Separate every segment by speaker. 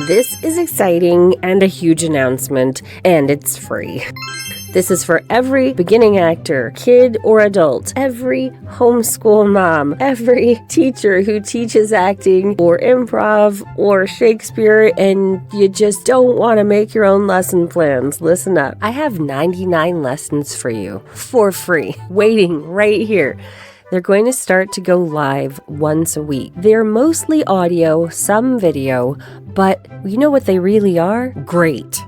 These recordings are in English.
Speaker 1: This is exciting and a huge announcement, and it's free. This is for every beginning actor, kid or adult, every homeschool mom, every teacher who teaches acting or improv or Shakespeare, and you just don't want to make your own lesson plans. Listen up. I have 99 lessons for you for free, waiting right here. They're going to start to go live once a week. They're mostly audio, some video, but you know what they really are? Great.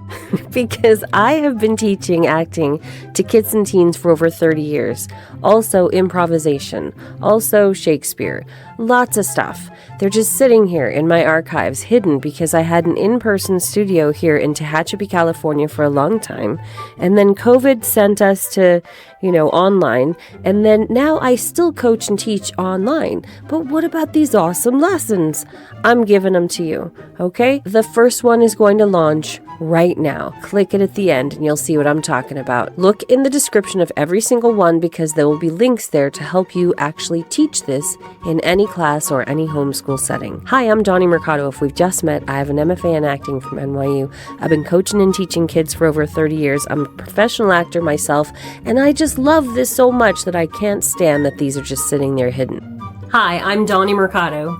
Speaker 1: Because I have been teaching acting to kids and teens for over 30 years. Also improvisation, also Shakespeare, lots of stuff. They're just sitting here in my archives, hidden because I had an in-person studio here in Tehachapi, California for a long time. And then COVID sent us to, online. And then now I still coach and teach online. But what about these awesome lessons? I'm giving them to you, okay? The first one is going to launch right now. Click it at the end and you'll see what I'm talking about. Look in the description of every single one because there will be links there to help you actually teach this in any class or any homeschool setting. Hi, I'm Donnie Mercado. If we've just met, I have an MFA in acting from NYU. I've been coaching and teaching kids for over 30 years. I'm a professional actor myself, and I just love this so much that I can't stand that these are just sitting there hidden. Hi, I'm Donnie Mercado.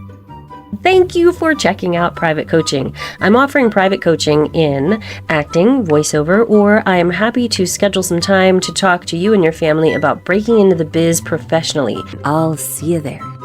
Speaker 1: Thank you for checking out private coaching. I'm offering private coaching in acting, voiceover, or I am happy to schedule some time to talk to you and your family about breaking into the biz professionally. I'll see you there.